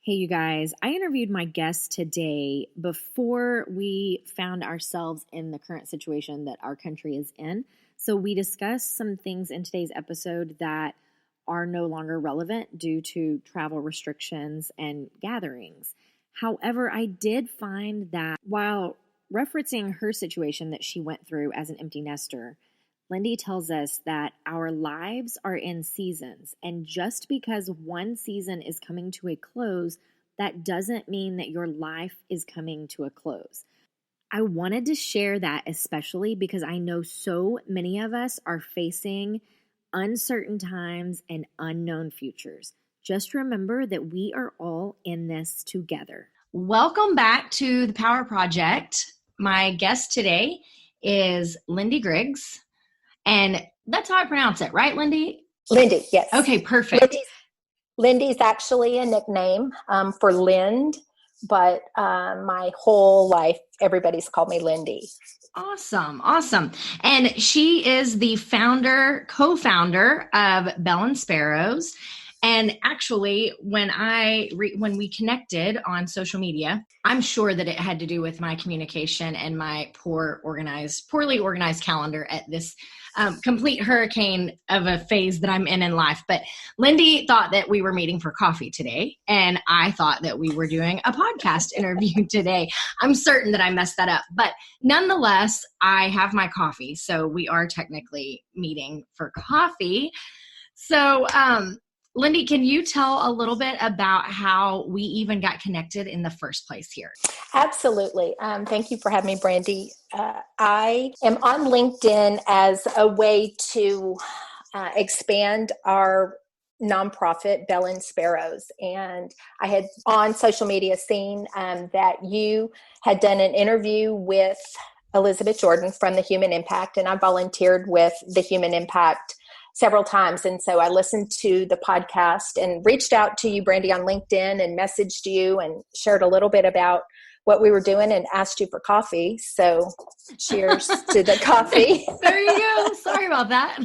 Hey, you guys, I interviewed my guest today before we found ourselves in the current situation that our country is in. So we discussed some things in today's episode that are no longer relevant due to travel restrictions and gatherings. However, I did find that while referencing her situation that she went through as an empty nester, Lynde tells us that our lives are in seasons, and just because one season is coming to a close, that doesn't mean that your life is coming to a close. I wanted to share that especially because I know so many of us are facing uncertain times and unknown futures. Just remember that we are all in this together. Welcome back to the Power Project. My guest today is Lynde Griggs. And that's how I pronounce it, right, Lynde? Lynde, yes. Okay, perfect. Lynde's actually a nickname for Lynde, but my whole life, everybody's called me Lynde. Awesome. And she is the co-founder of Belle Sparrows. And actually, when we connected on social media, I'm sure that it had to do with my communication and my poorly organized calendar at this complete hurricane of a phase that I'm in life. But Lynde thought that we were meeting for coffee today, and I thought that we were doing a podcast interview today. I'm certain that I messed that up, but nonetheless, I have my coffee, so we are technically meeting for coffee. So, Lynde, can you tell a little bit about how we even got connected in the first place here? Absolutely. Thank you for having me, Brandy. I am on LinkedIn as a way to expand our nonprofit, Belle Sparrows. And I had on social media seen that you had done an interview with Elizabeth Jordan from the Human Impact, and I volunteered with the Human Impact several times. And so I listened to the podcast and reached out to you, Brandy, on LinkedIn and messaged you and shared a little bit about what we were doing and asked you for coffee. So cheers to the coffee. There you go. Sorry about that.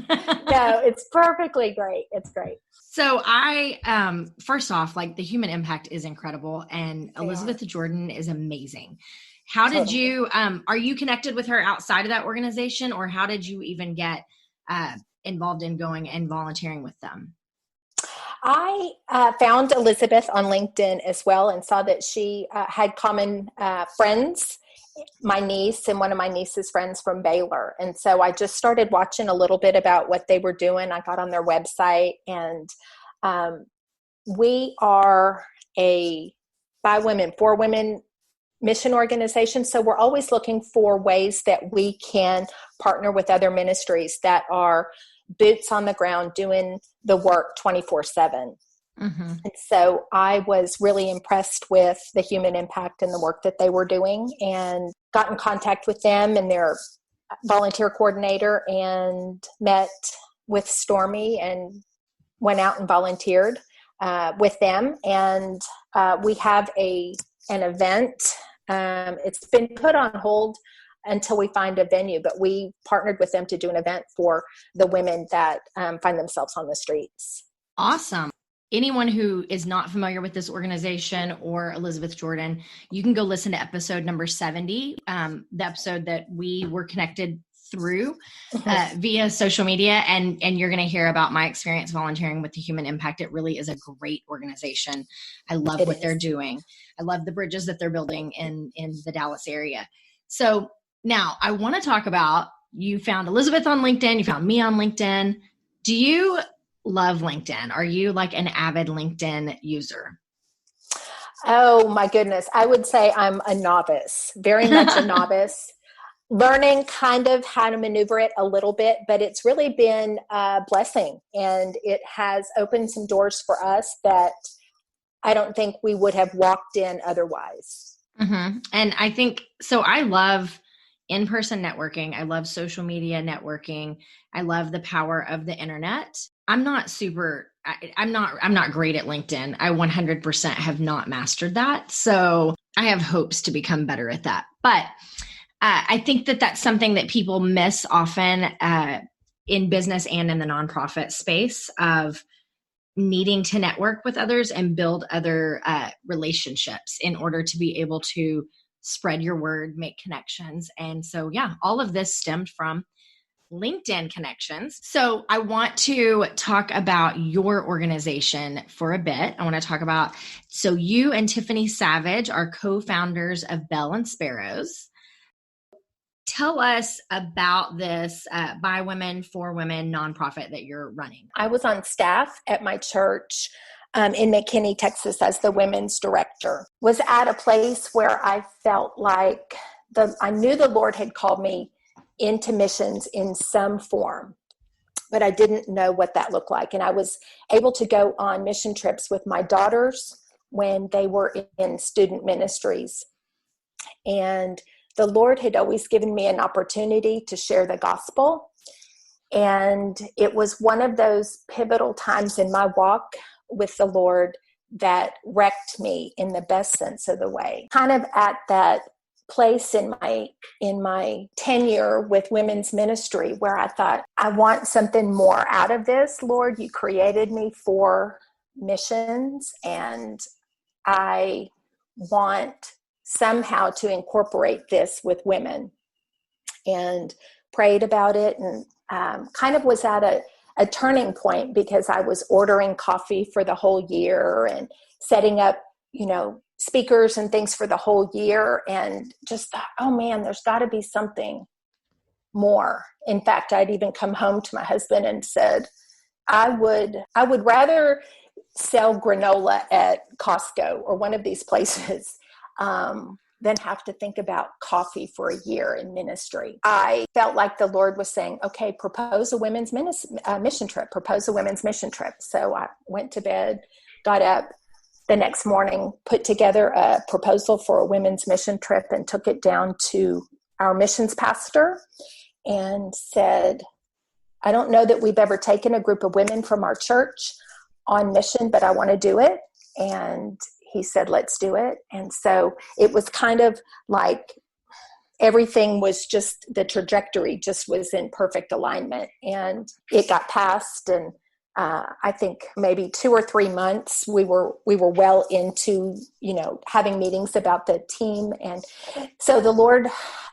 No, it's perfectly great. It's great. So I, first off, like the Human Impact is incredible, and Elizabeth Jordan is amazing. How did you, are you connected with her outside of that organization, or how did you even get involved in going and volunteering with them? I found Elizabeth on LinkedIn as well and saw that she had common friends, my niece and one of my niece's friends from Baylor. And so I just started watching a little bit about what they were doing. I got on their website, and we are a by women, for women mission organization. So we're always looking for ways that we can partner with other ministries that are boots on the ground doing the work 24/7. Mm-hmm. And so I was really impressed with the Human Impact and the work that they were doing, and got in contact with them and their volunteer coordinator, and met with Stormy and went out and volunteered with them. And we have an event. It's been put on hold until we find a venue, but we partnered with them to do an event for the women that find themselves on the streets. Awesome. Anyone who is not familiar with this organization or Elizabeth Jordan, you can go listen to episode number 70, the episode that we were connected through via social media, and you're going to hear about my experience volunteering with the Human Impact. It really is a great organization. I love what they're doing. I love the bridges that they're building in the Dallas area. So now I want to talk about, you found Elizabeth on LinkedIn, you found me on LinkedIn. Do you love LinkedIn? Are you like an avid LinkedIn user? Oh my goodness. I would say I'm a novice, very much a novice, learning kind of how to maneuver it a little bit, but it's really been a blessing, and it has opened some doors for us that I don't think we would have walked in otherwise. Mm-hmm. And I think, so I love in-person networking. I love social media networking. I love the power of the internet. I'm not great at LinkedIn. I 100% have not mastered that. So I have hopes to become better at that. But I think that that's something that people miss often in business and in the nonprofit space of needing to network with others and build other relationships in order to be able to spread your word, make connections. And so, yeah, all of this stemmed from LinkedIn connections. So I want to talk about your organization for a bit. I want to talk about, so you and Tiffany Savage are co-founders of Belle Sparrows. Tell us about this By Women, For Women nonprofit that you're running. I was on staff at my church in McKinney, Texas, as the women's director. Was at a place where I felt like I knew the Lord had called me into missions in some form, but I didn't know what that looked like. And I was able to go on mission trips with my daughters when they were in student ministries. And the Lord had always given me an opportunity to share the gospel. And it was one of those pivotal times in my walk with the Lord that wrecked me in the best sense of the way. Kind of at that place in my tenure with women's ministry where I thought, I want something more out of this. Lord, you created me for missions, and I want somehow to incorporate this with women. And prayed about it, and kind of was at a turning point because I was ordering coffee for the whole year and setting up, speakers and things for the whole year, and just thought, oh man, there's got to be something more. In fact, I'd even come home to my husband and said, I would rather sell granola at Costco or one of these places than have to think about coffee for a year in ministry. I felt like the Lord was saying, okay, propose a women's mission trip, So I went to bed, got up the next morning, put together a proposal for a women's mission trip, and took it down to our missions pastor and said, I don't know that we've ever taken a group of women from our church on mission, but I want to do it. And he said, let's do it. And so it was kind of like everything was just, the trajectory just was in perfect alignment, and it got passed. And I think maybe 2 or 3 months we were well into, having meetings about the team. And so the Lord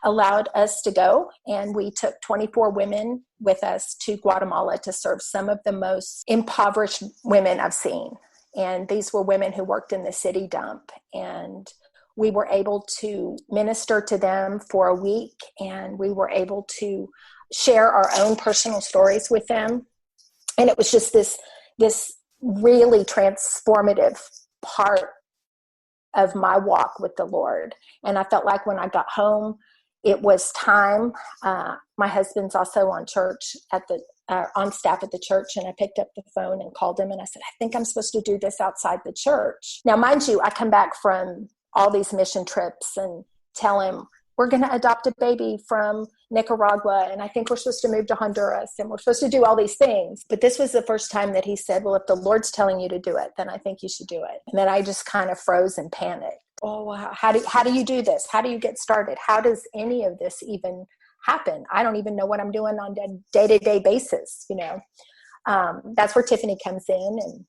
allowed us to go, and we took 24 women with us to Guatemala to serve some of the most impoverished women I've seen. And these were women who worked in the city dump, and we were able to minister to them for a week, and we were able to share our own personal stories with them. And it was just this really transformative part of my walk with the Lord. And I felt like when I got home, it was time. My husband's also on staff at the church, and I picked up the phone and called him, and I said, I think I'm supposed to do this outside the church. Now, mind you, I come back from all these mission trips and tell him, we're going to adopt a baby from Nicaragua, and I think we're supposed to move to Honduras, and we're supposed to do all these things. But this was the first time that he said, well, if the Lord's telling you to do it, then I think you should do it. And then I just kind of froze and panicked. Oh, wow. How do you do this? How do you get started? How does any of this even happen? I don't even know what I'm doing on a day-to-day basis. That's where Tiffany comes in, and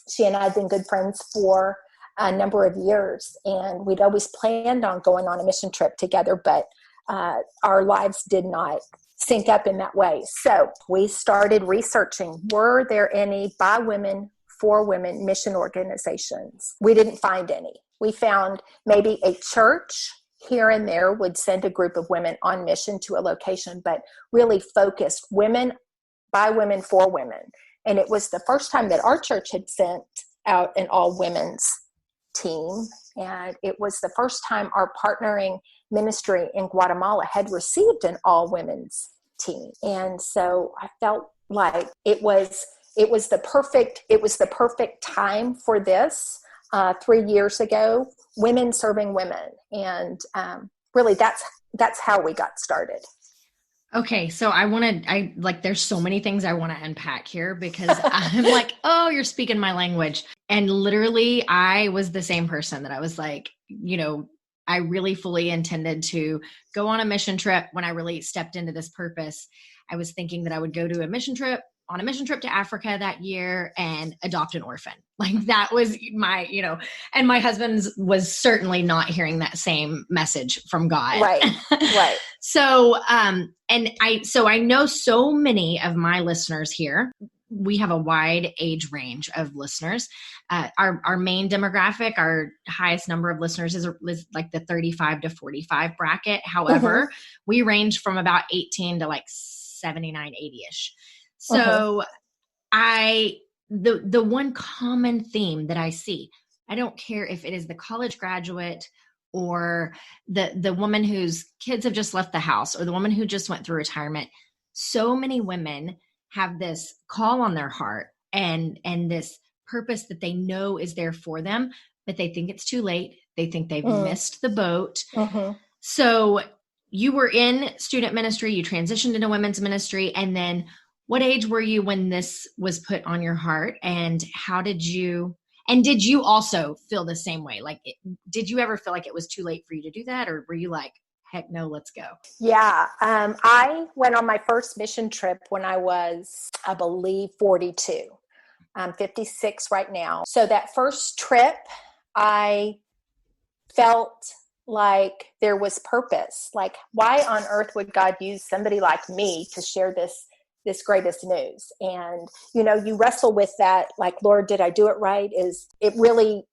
she and I have been good friends for a number of years, and we'd always planned on going on a mission trip together, but our lives did not sync up in that way. So we started researching, were there any By Women, For Women mission organizations? We didn't find any. We found maybe a church here and there would send a group of women on mission to a location, but really focused women, By Women, For Women. And it was the first time that our church had sent out an all women's team. And it was the first time our partnering ministry in Guatemala had received an all women's team. And so I felt like it was the perfect time for this 3 years ago, women serving women. And really that's how we got started. Okay. So there's so many things I want to unpack here because I'm like, oh, you're speaking my language. And literally I was the same person that I was like, I really fully intended to go on a mission trip. When I really stepped into this purpose, I was thinking that I would go to a mission trip, on a mission trip to Africa that year and adopt an orphan. Like that was my, and my husband's was certainly not hearing that same message from God. Right. Right. So, so I know so many of my listeners here. We have a wide age range of listeners. Our main demographic, our highest number of listeners is like the 35 to 45 bracket. However, we range from about 18 to like 79, 80-ish. So the one common theme that I see, I don't care if it is the college graduate or the woman whose kids have just left the house or the woman who just went through retirement. So many women have this call on their heart and this purpose that they know is there for them, but they think it's too late. They think they've missed the boat. So you were in student ministry, you transitioned into women's ministry, and then what age were you when this was put on your heart, and did you also feel the same way? Like, did you ever feel like it was too late for you to do that? Or were you like, heck no, let's go? Yeah. I went on my first mission trip when I was, I believe, 42. I'm 56 right now. So that first trip, I felt like there was purpose. Like, why on earth would God use somebody like me to share this greatest news? And, you wrestle with that, like, Lord, did I do it right? Is it really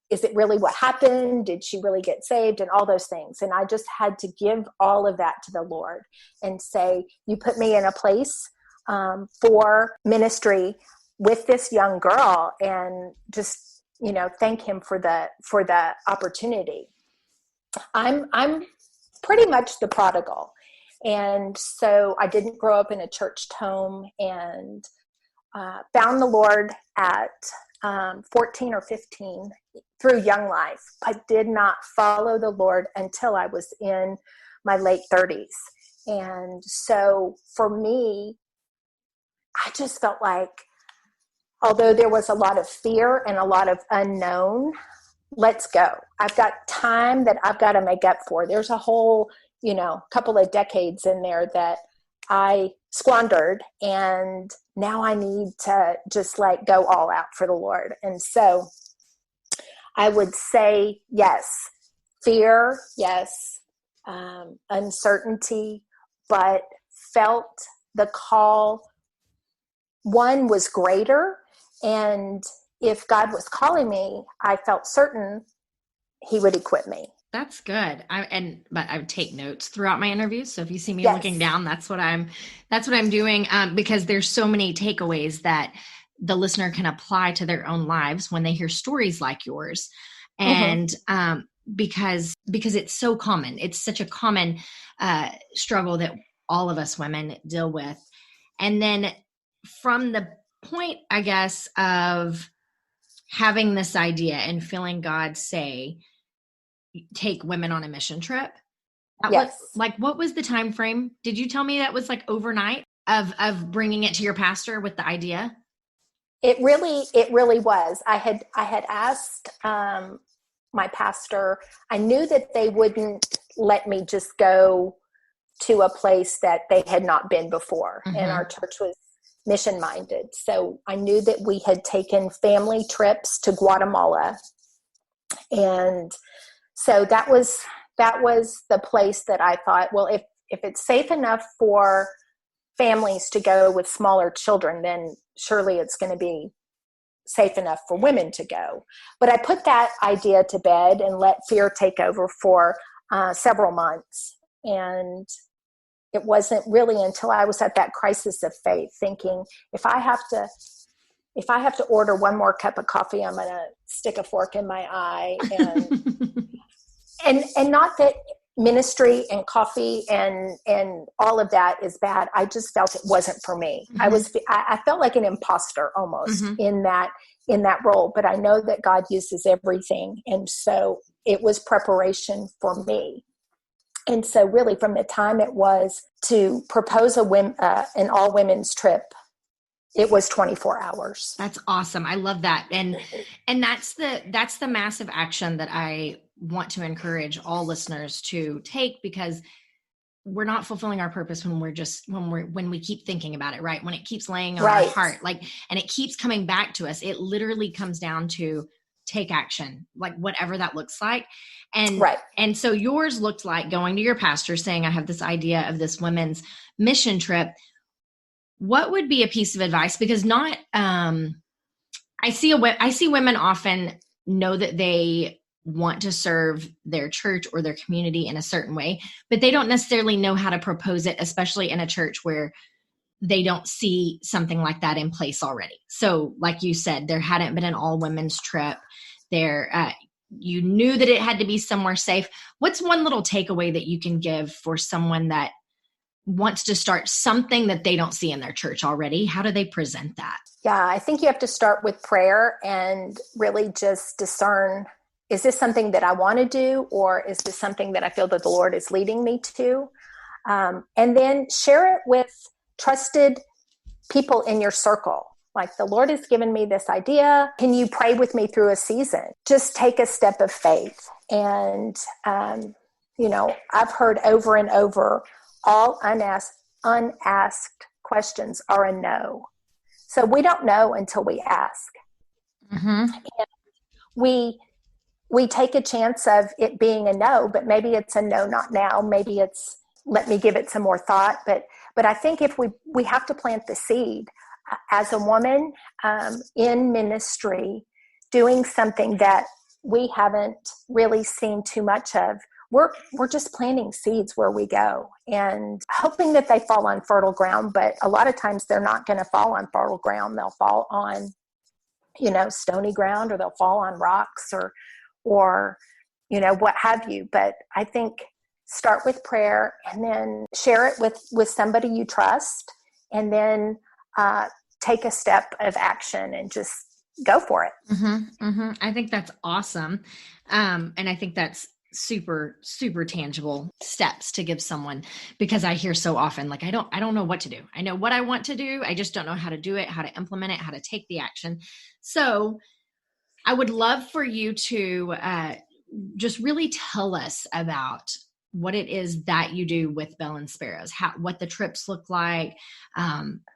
what happened? Did she really get saved? And all those things. And I just had to give all of that to the Lord and say, you put me in a place for ministry with this young girl, and just, thank him for the opportunity. I'm pretty much the prodigal. And so I didn't grow up in a church home, and found the Lord at 14 or 15 through Young Life. I did not follow the Lord until I was in my late 30s. And so for me, I just felt like, although there was a lot of fear and a lot of unknown, let's go. I've got time that I've got to make up for. There's a whole, couple of decades in there that I squandered, and now I need to just like go all out for the Lord. And so I would say, yes, fear, yes, uncertainty, but felt the call. One was greater, and if God was calling me, I felt certain he would equip me. That's good. But I would take notes throughout my interviews. So if you see me looking down, that's what I'm doing. Because there's so many takeaways that the listener can apply to their own lives when they hear stories like yours. And, because it's so common, it's such a common, struggle that all of us women deal with. And then from the point, I guess, of having this idea and feeling God say, take women on a mission trip. What was the time frame? Did you tell me that was like overnight of bringing it to your pastor with the idea? It really was. I had asked my pastor. I knew that they wouldn't let me just go to a place that they had not been before. And our church was mission minded. So I knew that we had taken family trips to Guatemala. And so that was the place that I thought, well, if it's safe enough for families to go with smaller children, then surely it's going to be safe enough for women to go. But I put that idea to bed and let fear take over for several months. And it wasn't really until I was at that crisis of faith thinking, if I have to order one more cup of coffee, I'm going to stick a fork in my eye. And not that ministry and coffee and all of that is bad. I just felt it wasn't for me. I felt like an imposter almost in that role, but I know that God uses everything. And so it was preparation for me. And so really from the time it was to propose an all women's trip, it was 24 hours. That's awesome. I love that. And that's the massive action that I want to encourage all listeners to take, because we're not fulfilling our purpose when we keep thinking about it, right? When it keeps laying on Right. our heart, and it keeps coming back to us, it literally comes down to take action, like whatever that looks like. And, Right. and so yours looked like going to your pastor saying, I have this idea of this women's mission trip. What would be a piece of advice? Because I see women often know that they want to serve their church or their community in a certain way, but they don't necessarily know how to propose it, especially in a church where they don't see something like that in place already. So like you said, there hadn't been an all women's trip there. You knew that it had to be somewhere safe. What's one little takeaway that you can give for someone that wants to start something that they don't see in their church already? How do they present that? Yeah, I think you have to start with prayer and really just discern, is this something that I want to do, or is this something that I feel that the Lord is leading me to? And then share it with trusted people in your circle. Like, the Lord has given me this idea. Can you pray with me through a season? Just take a step of faith. And, I've heard over and over, all unasked questions are a no. So we don't know until we ask. Mm-hmm. And we take a chance of it being a no, but maybe it's a no, not now. Maybe it's, let me give it some more thought. But I think if we have to plant the seed as a woman in ministry, doing something that we haven't really seen too much of. We're just planting seeds where we go and hoping that they fall on fertile ground. But a lot of times they're not going to fall on fertile ground. They'll fall on, stony ground, or they'll fall on rocks or what have you. But I think start with prayer and then share it with somebody you trust, and then take a step of action and just go for it. Mm-hmm, mm-hmm. I think that's awesome. And I think that's super, super tangible steps to give someone, because I hear so often, like, I don't know what to do. I know what I want to do. I just don't know how to do it, how to implement it, how to take the action. So I would love for you to just really tell us about what it is that you do with Belle Sparrows, what the trips look like,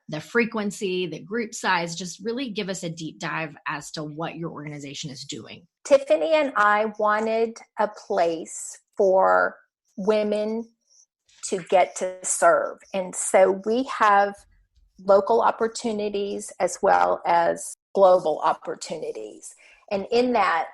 the frequency, the group size. Just really give us a deep dive as to what your organization is doing. Tiffany and I wanted a place for women to get to serve. And so we have local opportunities as well as global opportunities. And in that,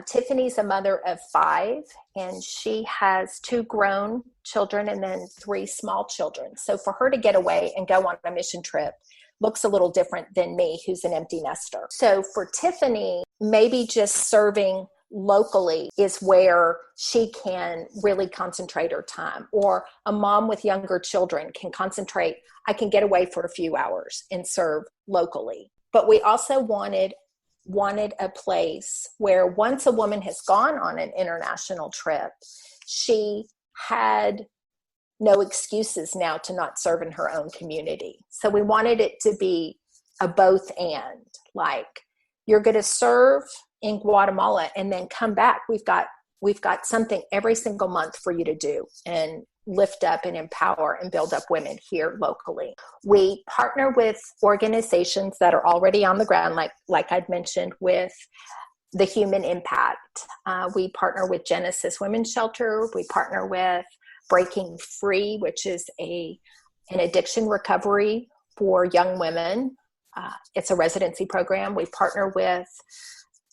Tiffany's a mother of 5, and she has 2 grown children and then 3 small children. So for her to get away and go on a mission trip looks a little different than me, who's an empty nester. So for Tiffany, maybe just serving locally is where she can really concentrate her time. Or a mom with younger children can concentrate. I can get away for a few hours and serve locally. But we also wanted a place where once a woman has gone on an international trip, she had no excuses now to not serve in her own community. So we wanted it to be a both and, like, you're going to serve in Guatemala and then come back. We've got something every single month for you to do and lift up and empower and build up women here locally. We partner with organizations that are already on the ground, like I'd mentioned, with the human impact. We partner with Genesis Women's Shelter. We partner with Breaking Free, which is an addiction recovery for young women. It's a residency program. We partner with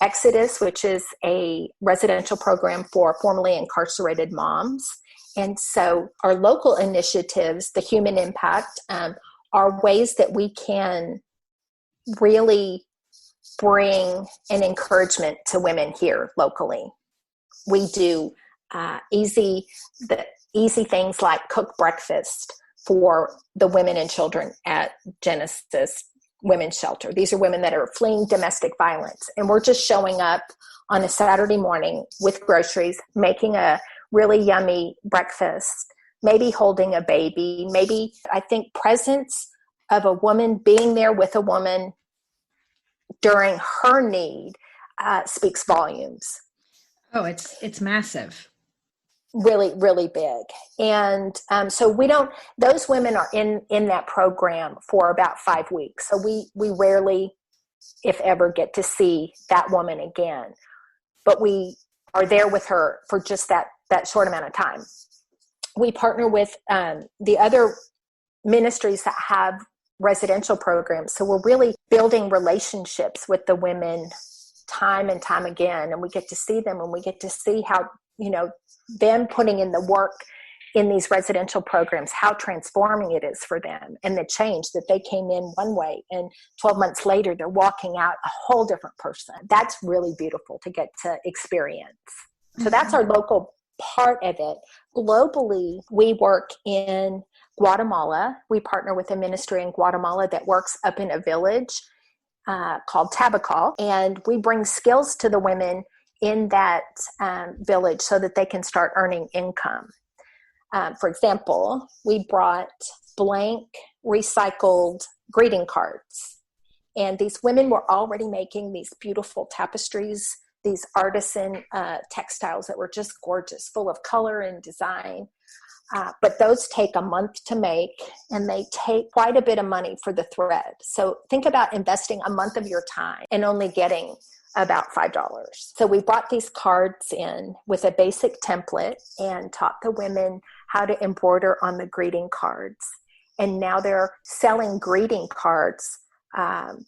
Exodus, which is a residential program for formerly incarcerated moms. And so our local initiatives, the human impact, are ways that we can really bring an encouragement to women here locally. We do easy things like cook breakfast for the women and children at Genesis Women's Shelter. These are women that are fleeing domestic violence. And we're just showing up on a Saturday morning with groceries, making a really yummy breakfast, maybe holding a baby, maybe, I think, presence of a woman being there with a woman during her need speaks volumes. Oh, it's massive. really, really big. And so those women are in that program for about 5 weeks. So we rarely, if ever, get to see that woman again. But we are there with her for just that short amount of time. We partner with the other ministries that have residential programs. So we're really building relationships with the women time and time again. And we get to see them, and we get to see how, them putting in the work in these residential programs, how transforming it is for them, and the change that they came in one way and 12 months later they're walking out a whole different person. That's really beautiful to get to experience. So that's our local part of it. Globally, we work in Guatemala. We partner with a ministry in Guatemala that works up in a village called Tabacal, and we bring skills to the women in that village so that they can start earning income. For example, we brought blank recycled greeting cards, and these women were already making these beautiful tapestries, these artisan textiles that were just gorgeous, full of color and design. But those take a month to make, and they take quite a bit of money for the thread. So think about investing a month of your time and only getting about $5. So we brought these cards in with a basic template and taught the women how to embroider on the greeting cards. And now they're selling greeting cards.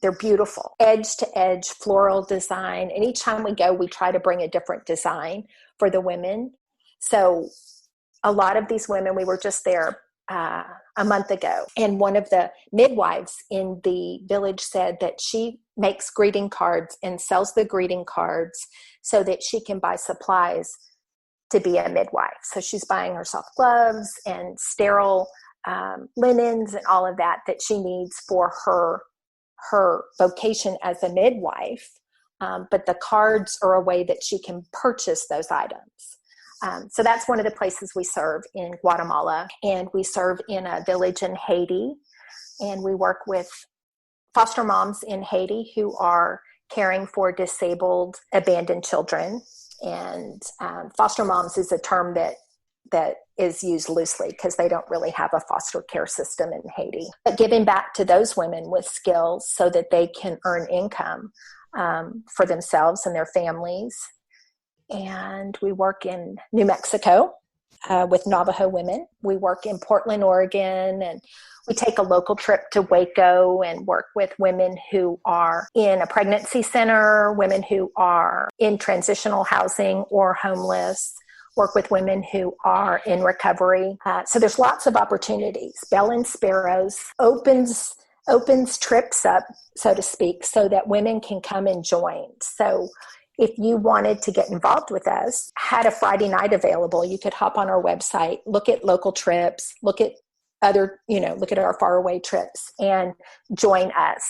They're beautiful, edge to edge floral design. And each time we go, we try to bring a different design for the women. So a lot of these women, we were just there a month ago, and one of the midwives in the village said that she makes greeting cards and sells the greeting cards so that she can buy supplies to be a midwife. So she's buying herself gloves and sterile linens and all of that she needs for her vocation as a midwife. But the cards are a way that she can purchase those items. So that's one of the places we serve in Guatemala, and we serve in a village in Haiti, and we work with foster moms in Haiti who are caring for disabled, abandoned children. And foster moms is a term that is used loosely because they don't really have a foster care system in Haiti. But giving back to those women with skills so that they can earn income for themselves and their families. And we work in New Mexico with Navajo women. We work in Portland, Oregon, and we take a local trip to Waco and work with women who are in a pregnancy center, women who are in transitional housing or homeless, work with women who are in recovery. So there's lots of opportunities. Belle Sparrows opens trips up, so to speak, so that women can come and join. So if you wanted to get involved with us, had a Friday night available, you could hop on our website, look at local trips, look at other, look at our faraway trips and join us.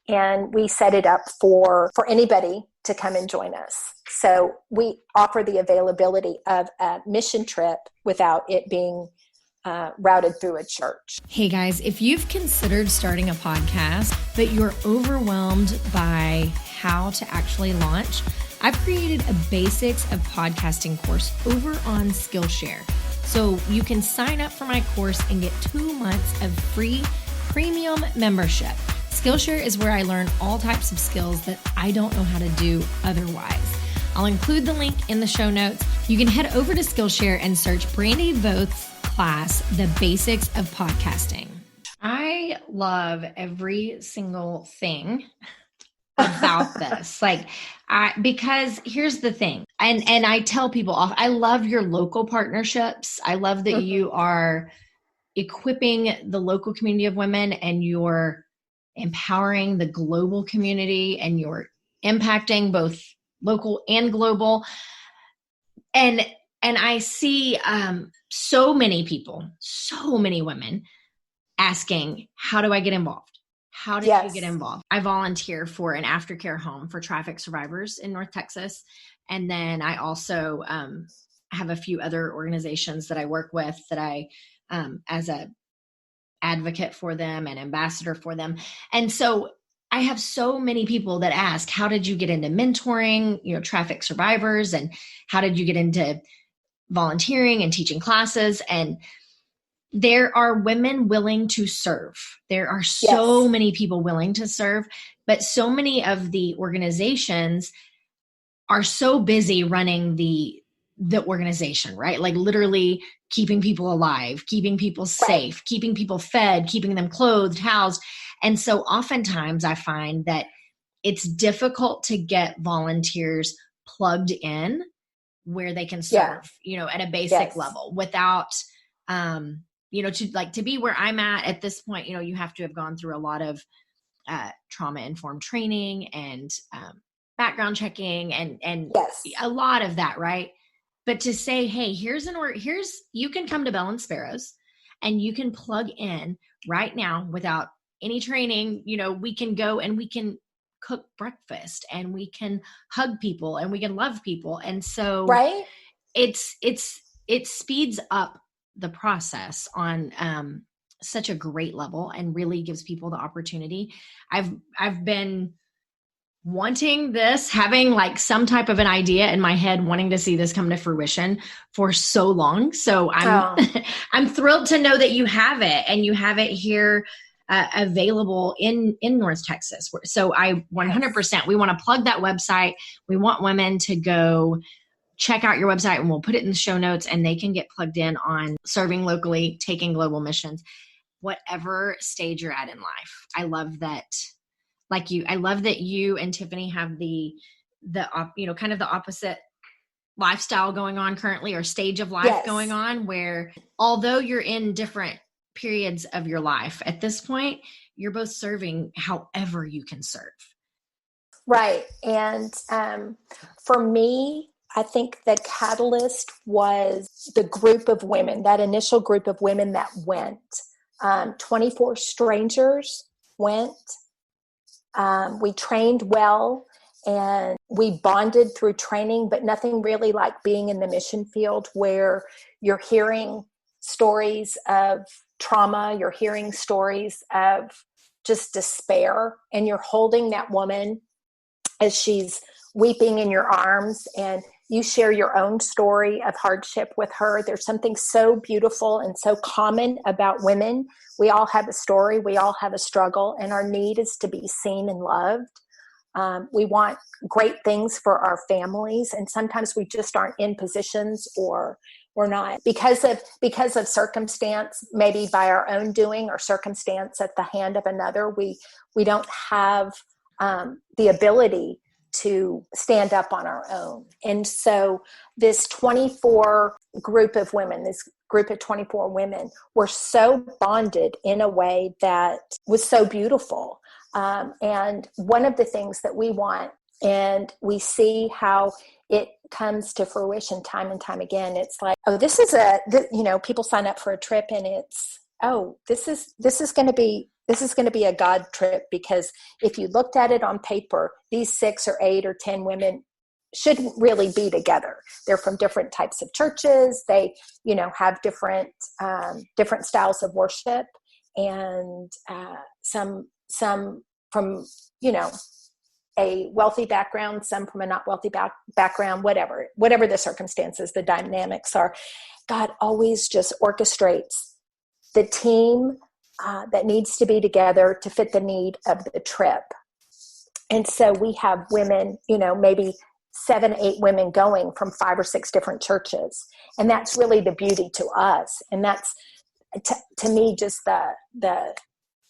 And we set it up for anybody to come and join us. So we offer the availability of a mission trip without it being routed through a church. Hey guys, if you've considered starting a podcast, but you're overwhelmed by how to actually launch, I've created a basics of podcasting course over on Skillshare. So you can sign up for my course and get 2 months of free premium membership. Skillshare is where I learn all types of skills that I don't know how to do otherwise. I'll include the link in the show notes. You can head over to Skillshare and search Brandy Voth's class, The Basics of Podcasting. I love every single thing about this. Because here's the thing. And I tell people, I love your local partnerships. I love that you are equipping the local community of women and you're empowering the global community and you're impacting both local and global. And I see so many people, so many women asking, how do I get involved? How did you get involved? I volunteer for an aftercare home for traffic survivors in North Texas. And then I also have a few other organizations that I work with that I, as a advocate for them and ambassador for them. And so I have so many people that ask, how did you get into mentoring, traffic survivors? And how did you get into volunteering and teaching classes, and there are women willing to serve. There are so many people willing to serve, but so many of the organizations are so busy running the organization, right? Like literally keeping people alive, keeping people safe, keeping people fed, keeping them clothed, housed. And so oftentimes I find that it's difficult to get volunteers plugged in where they can serve, at a basic level without, to be where I'm at this point, you have to have gone through a lot of trauma-informed training and background checking and a lot of that, right? But to say, hey, here's you can come to Belle Sparrows and you can plug in right now without any training. We can go and we can cook breakfast and we can hug people and we can love people. And so it speeds up the process on such a great level and really gives people the opportunity. I've been wanting this, having like some type of an idea in my head, wanting to see this come to fruition for so long. So I'm thrilled to know that you have it and you have it here available in North Texas. So I 100%, we want to plug that website. We want women to go check out your website and we'll put it in the show notes and they can get plugged in on serving locally, taking global missions, whatever stage you're at in life. I love that. I love that you and Tiffany have the kind of the opposite lifestyle going on currently, or stage of life going on, where although you're in different periods of your life at this point, you're both serving however you can serve. Right. And for me, I think the catalyst was the group of women, that initial group of women that went. 24 strangers went. We trained well and we bonded through training, but nothing really like being in the mission field where you're hearing stories of trauma, you're hearing stories of just despair, and you're holding that woman as she's weeping in your arms and you share your own story of hardship with her. There's something so beautiful and so common about women. We all have a story. We all have a struggle, and our need is to be seen and loved. We want great things for our families, and sometimes we just aren't in positions, or we're not because of circumstance, maybe by our own doing or circumstance at the hand of another. We don't have the ability to stand up on our own. And so this 24 group of women, this group of 24 women were so bonded in a way that was so beautiful. And one of the things that we want, and we see how it comes to fruition time and time again, it's like, this is people sign up for a trip and it's, this is going to be a God trip, because if you looked at it on paper, these 6 or 8 or 10 women shouldn't really be together. They're from different types of churches. They, have different styles of worship, and some from, a wealthy background, some from a not wealthy background, whatever the circumstances, the dynamics are. God always just orchestrates the team that needs to be together to fit the need of the trip. And so we have women, maybe 7, 8 women going from 5 or 6 different churches. And that's really the beauty to us. And that's, to me, just the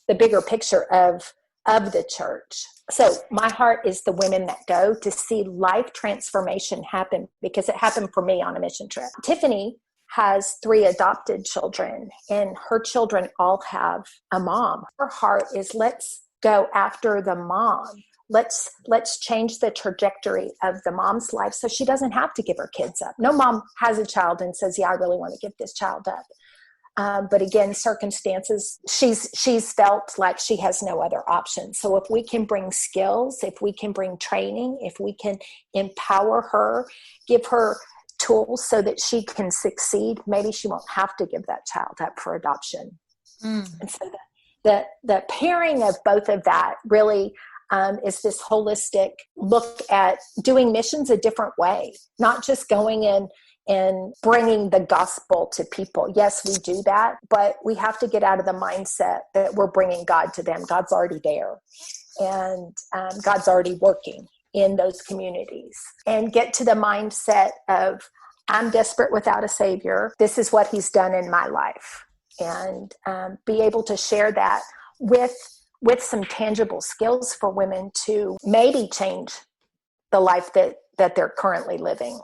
bigger picture of the church. So my heart is the women that go to see life transformation happen, because it happened for me on a mission trip. Tiffany has 3 adopted children, and her children all have a mom. Her heart is, let's go after the mom. Let's change the trajectory of the mom's life so she doesn't have to give her kids up. No mom has a child and says, I really want to give this child up. But again, circumstances, she's felt like she has no other option. So if we can bring skills, if we can bring training, if we can empower her, give her tools so that she can succeed, maybe she won't have to give that child up for adoption. And so the pairing of both of that really, is this holistic look at doing missions a different way, not just going in and bringing the gospel to people. Yes, we do that, but we have to get out of the mindset that we're bringing God to them. God's already there, and God's already working in those communities, and get to the mindset of, I'm desperate without a Savior. This is what He's done in my life, and be able to share that with some tangible skills for women to maybe change the life that they're currently living.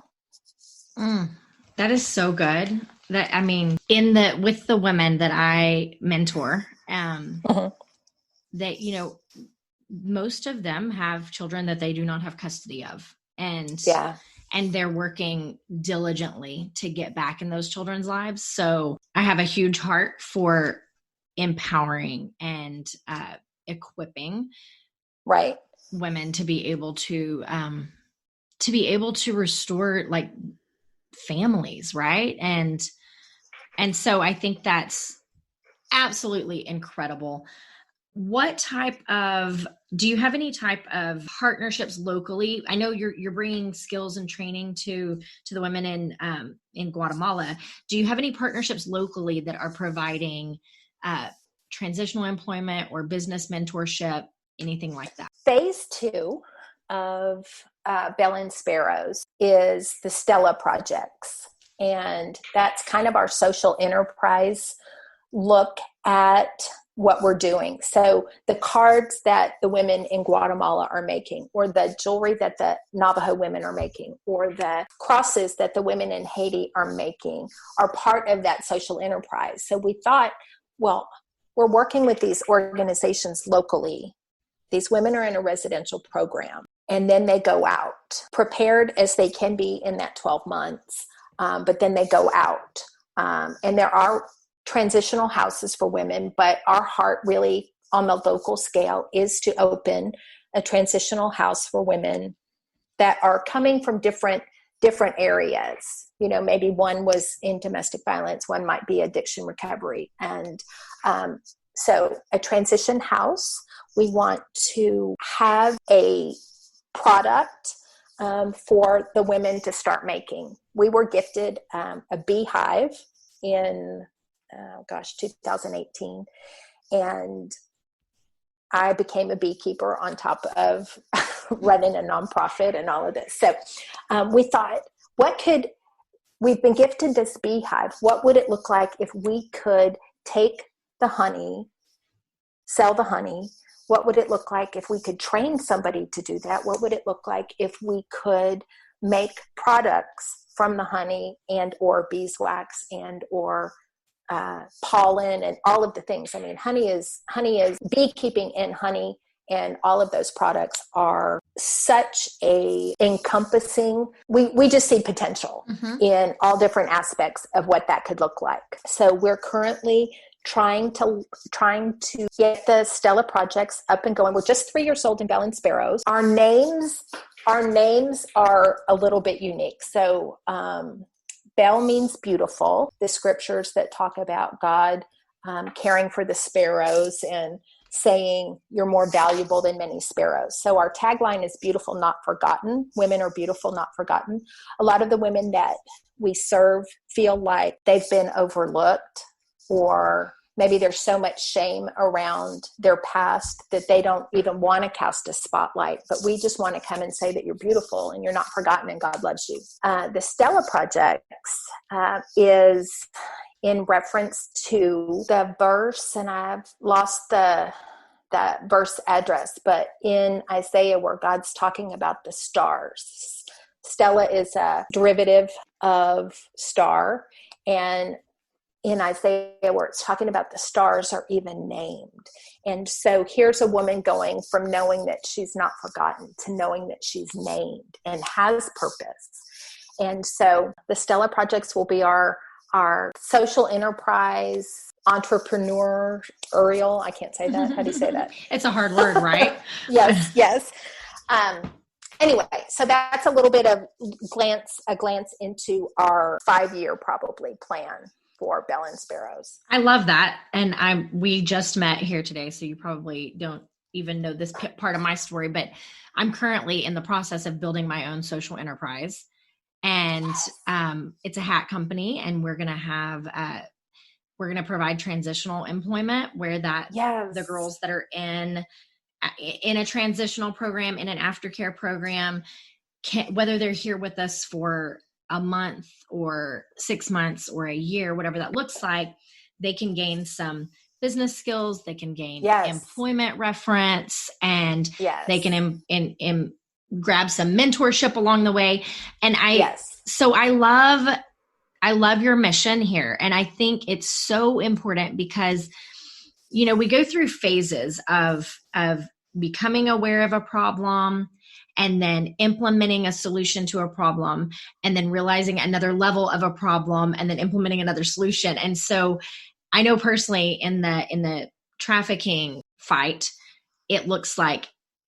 That is so good. That, I mean, with the women that I mentor, that, most of them have children that they do not have custody of. And they're working diligently to get back in those children's lives. So I have a huge heart for empowering and equipping women to be able to restore like families, right? And so I think that's absolutely incredible. Do you have any type of partnerships locally? I know you're bringing skills and training to the women in Guatemala. Do you have any partnerships locally that are providing transitional employment or business mentorship, anything like that? Phase 2 of Belle Sparrows is the Stella projects. And that's kind of our social enterprise look at what we're doing. So the cards that the women in Guatemala are making, or the jewelry that the Navajo women are making, or the crosses that the women in Haiti are making are part of that social enterprise. So we thought, well, we're working with these organizations locally. These women are in a residential program, and then they go out, prepared as they can be in that 12 months, but then they go out. And there are transitional houses for women, but our heart really on the local scale is to open a transitional house for women that are coming from different areas. Maybe one was in domestic violence, one might be addiction recovery. And so a transition house, we want to have a product for the women to start making. We were gifted a beehive in 2018, and I became a beekeeper on top of running a nonprofit and all of this. So we thought, we've been gifted this beehive. What would it look like if we could take the honey, sell the honey? What would it look like if we could train somebody to do that? What would it look like if we could make products from the honey and or beeswax and or pollen and all of the things? I mean, honey is beekeeping and honey, and all of those products are such a encompassing, we just see potential in all different aspects of what that could look like. So we're currently trying to get the Stella projects up and going. We're just 3 years old in Belle Sparrows. Our names are a little bit unique. So Belle means beautiful. The scriptures that talk about God caring for the sparrows and saying you're more valuable than many sparrows. So our tagline is beautiful, not forgotten. Women are beautiful, not forgotten. A lot of the women that we serve feel like they've been overlooked, or maybe there's so much shame around their past that they don't even want to cast a spotlight. But we just want to come and say that you're beautiful and you're not forgotten and God loves you. The Stella Projects is in reference to the verse, and I've lost that verse address, but in Isaiah where God's talking about the stars. Stella is a derivative of star, and in Isaiah where it's talking about the stars are even named. And so here's a woman going from knowing that she's not forgotten to knowing that she's named and has purpose. And so the Stella Projects will be our social enterprise, entrepreneurial. I can't say that. How do you say that? It's a hard word, right? Yes. Anyway, so that's a little bit of a glance into our 5-year probably plan for Belle Sparrows. I love that. And we just met here today, so you probably don't even know this part of my story, but I'm currently in the process of building my own social enterprise. And it's a hat company, and we're going to provide transitional employment where the girls that are in a transitional program, in an aftercare program, whether they're here with us for a month or 6 months or a year, whatever that looks like, they can gain some business skills, they can gain employment reference, and they can grab some mentorship along the way. And so I love your mission here. And I think it's so important because, we go through phases of becoming aware of a problem, and then implementing a solution to a problem, and then realizing another level of a problem, and then implementing another solution. And so I know personally in the trafficking fight, it looks like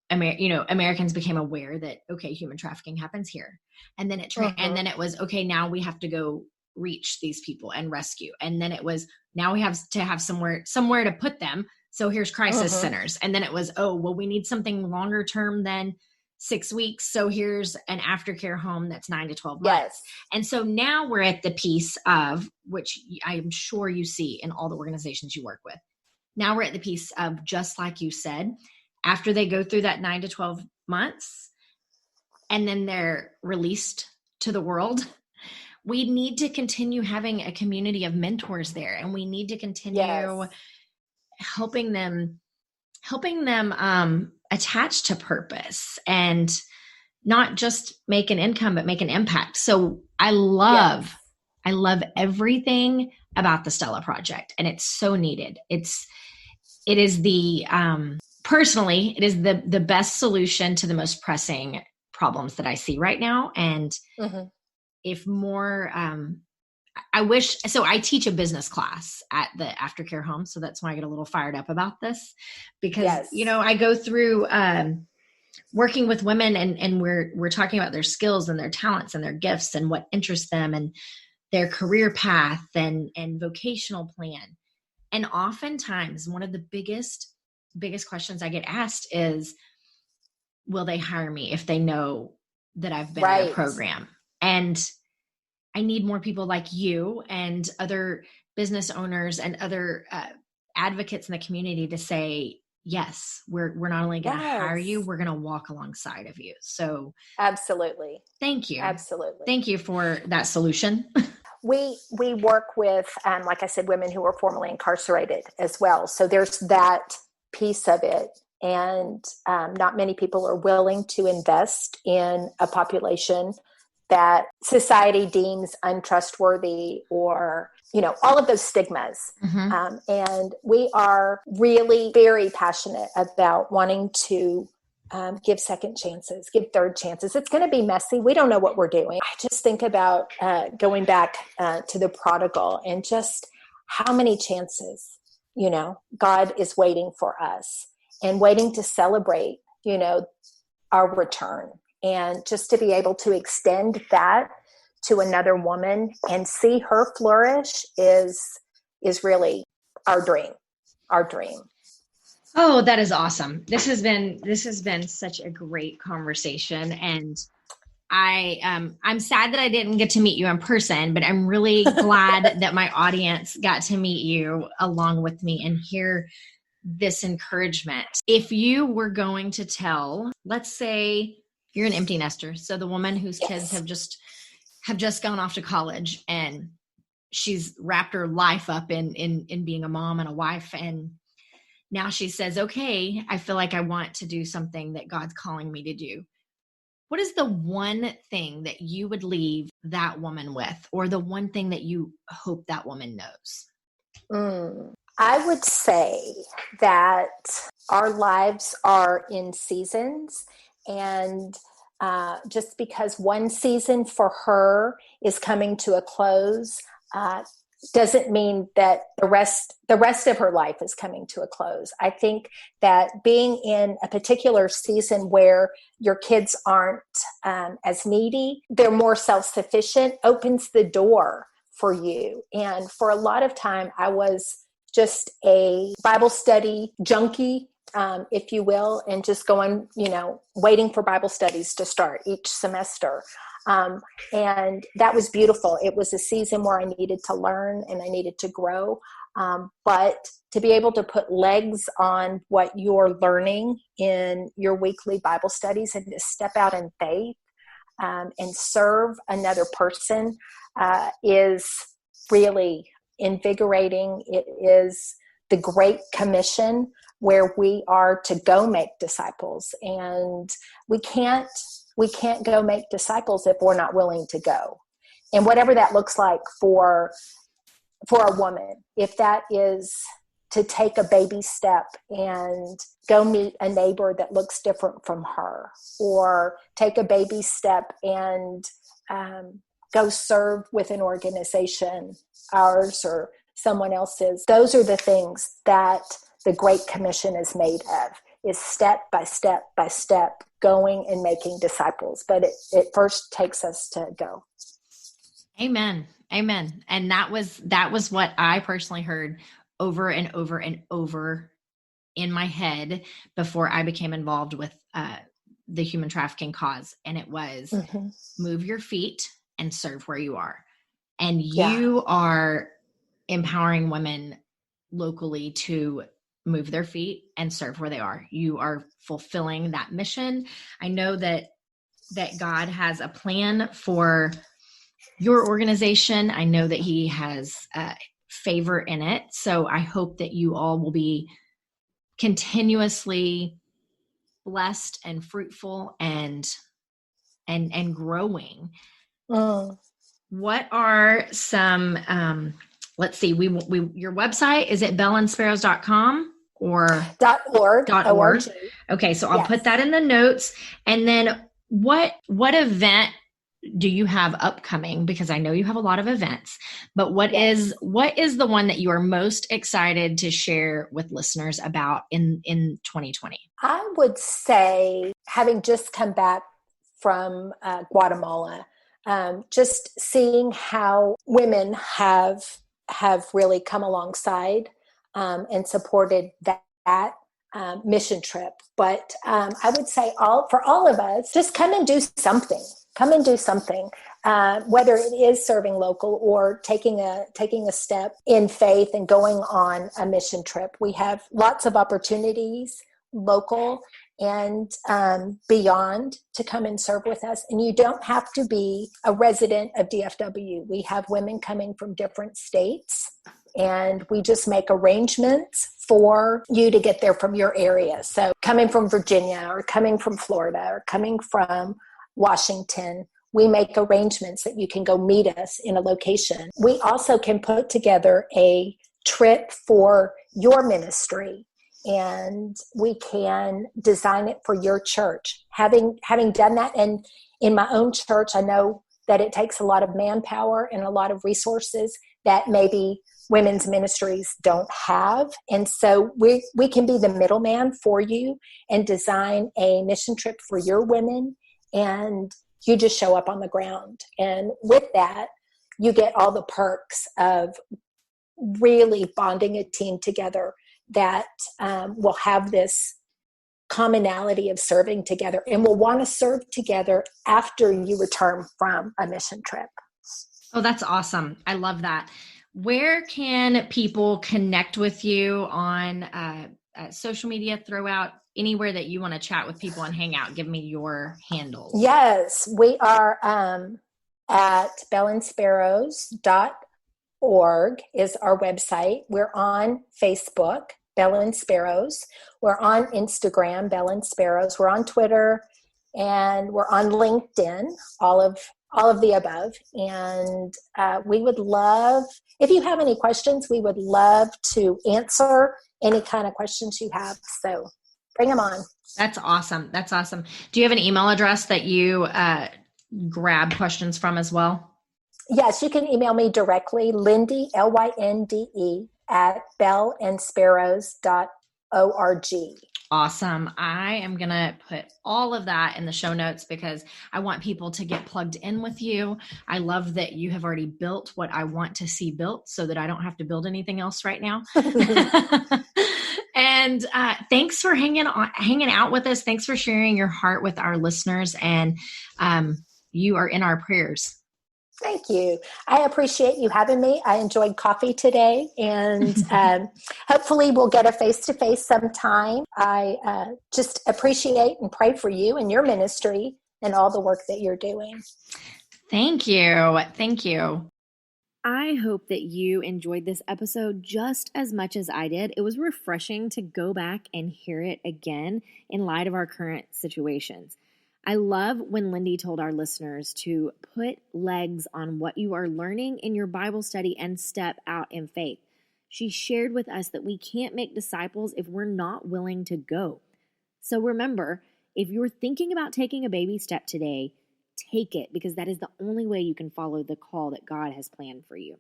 Americans became aware that, okay, human trafficking happens here. And then and then it was, okay, now we have to go reach these people and rescue. And then it was, now we have to have somewhere to put them. So here's crisis centers. And then it was, oh, well, we need something longer term than 6 weeks. So here's an aftercare home that's 9 to 12 months. And so now we're at the piece of, which I'm sure you see in all the organizations you work with. Now we're at the piece of, just like you said, after they go through that 9 to 12 months, and then they're released to the world, we need to continue having a community of mentors there. And we need to continue helping them attach to purpose, and not just make an income, but make an impact. So I love everything about the Stella Project, and it's so needed. It is personally, it is the best solution to the most pressing problems that I see right now. And if more, I wish, so I teach a business class at the aftercare home. So that's why I get a little fired up about this, because, I go through, working with women, and we're talking about their skills and their talents and their gifts and what interests them and their career path and vocational plan. And oftentimes one of the biggest questions I get asked is, will they hire me if they know that I've been in a program? And I need more people like you and other business owners and other advocates in the community to say, yes, we're not only going to hire you, we're going to walk alongside of you. So absolutely. Thank you. Absolutely. Thank you for that solution. We work with, like I said, women who are formerly incarcerated as well. So there's that piece of it. And not many people are willing to invest in a population that society deems untrustworthy, or, all of those stigmas. And we are really very passionate about wanting to give second chances, give third chances. It's going to be messy. We don't know what we're doing. I just think about going back to the prodigal, and just how many chances, God is waiting for us, and waiting to celebrate, our return. And just to be able to extend that to another woman and see her flourish is really our dream. Oh, that is awesome. This has been such a great conversation. And I'm sad that I didn't get to meet you in person, but I'm really glad that my audience got to meet you along with me and hear this encouragement. If you were going to tell, let's say you're an empty nester, so the woman whose kids have just gone off to college, and she's wrapped her life up in being a mom and a wife, and now she says, okay, I feel like I want to do something that God's calling me to do. What is the one thing that you would leave that woman with, or the one thing that you hope that woman knows? I would say that our lives are in seasons, and just because one season for her is coming to a close, doesn't mean that the rest of her life is coming to a close. I think that being in a particular season where your kids aren't as needy, they're more self-sufficient, opens the door for you. And for a lot of time, I was just a Bible study junkie if you will, and just going, waiting for Bible studies to start each semester. And that was beautiful. It was a season where I needed to learn and I needed to grow. But to be able to put legs on what you're learning in your weekly Bible studies and to step out in faith and serve another person is really invigorating. It is the Great Commission, where we are to go make disciples, and we can't go make disciples if we're not willing to go. And whatever that looks like for a woman, if that is to take a baby step and go meet a neighbor that looks different from her, or take a baby step and go serve with an organization, ours or someone else's. Those are the things that the Great Commission is made of, is step by step by step going and making disciples. But it first takes us to go. Amen. Amen. And that was what I personally heard over and over and over in my head before I became involved with the human trafficking cause. And it was move your feet and serve where you are. And you are empowering women locally to move their feet and serve where they are. You are fulfilling that mission. I know that God has a plan for your organization. I know that he has favor in it. So I hope that you all will be continuously blessed and fruitful and growing. What are some, let's see, your website, is it bellandsparrows.com or .org? .org. Okay. So I'll put that in the notes. And then what event do you have upcoming? Because I know you have a lot of events, but what is the one that you are most excited to share with listeners about in 2020? I would say, having just come back from Guatemala, just seeing how women have really come alongside and supported that mission trip. But I would say for all of us, just come and do something. Come and do something, whether it is serving local or taking a step in faith and going on a mission trip. We have lots of opportunities, local and beyond, to come and serve with us. And you don't have to be a resident of DFW. We have women coming from different states, and we just make arrangements for you to get there from your area. So coming from Virginia or coming from Florida or coming from Washington, we make arrangements that you can go meet us in a location. We also can put together a trip for your ministry, and we can design it for your church. Having done that, and in my own church, I know that it takes a lot of manpower and a lot of resources that maybe women's ministries don't have. And so we can be the middleman for you and design a mission trip for your women, and you just show up on the ground. And with that, you get all the perks of really bonding a team together that will have this commonality of serving together and will want to serve together after you return from a mission trip. Oh, that's awesome. I love that. Where can people connect with you on social media? Throw out anywhere that you want to chat with people and hang out. Give me your handles. Yes, we are at bellandsparrows.org is our website. We're on Facebook, Belle and Sparrows. We're on Instagram, Belle and Sparrows. We're on Twitter, and we're on LinkedIn, all of the above. And we would love, if you have any questions, we would love to answer any kind of questions you have. So bring them on. That's awesome. That's awesome. Do you have an email address that you grab questions from as well? Yes, you can email me directly, Lynde, Lynde, at bellandsparrows.org. Awesome. I am going to put all of that in the show notes because I want people to get plugged in with you. I love that you have already built what I want to see built so that I don't have to build anything else right now. And And thanks for hanging out with us. Thanks for sharing your heart with our listeners. And you are in our prayers. Thank you. I appreciate you having me. I enjoyed coffee today, and hopefully we'll get a face-to-face sometime. I just appreciate and pray for you and your ministry and all the work that you're doing. Thank you. Thank you. I hope that you enjoyed this episode just as much as I did. It was refreshing to go back and hear it again in light of our current situations. I love when Lynde told our listeners to put legs on what you are learning in your Bible study and step out in faith. She shared with us that we can't make disciples if we're not willing to go. So remember, if you're thinking about taking a baby step today, take it, because that is the only way you can follow the call that God has planned for you.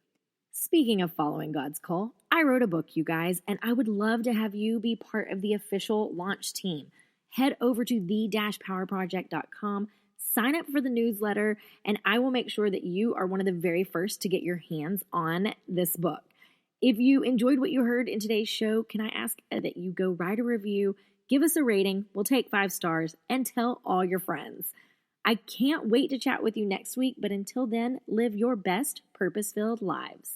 Speaking of following God's call, I wrote a book, you guys, and I would love to have you be part of the official launch team. Head over to the-powerproject.com, sign up for the newsletter, and I will make sure that you are one of the very first to get your hands on this book. If you enjoyed what you heard in today's show, can I ask that you go write a review, give us a rating, we'll take 5 stars, and tell all your friends. I can't wait to chat with you next week, but until then, live your best purpose-filled lives.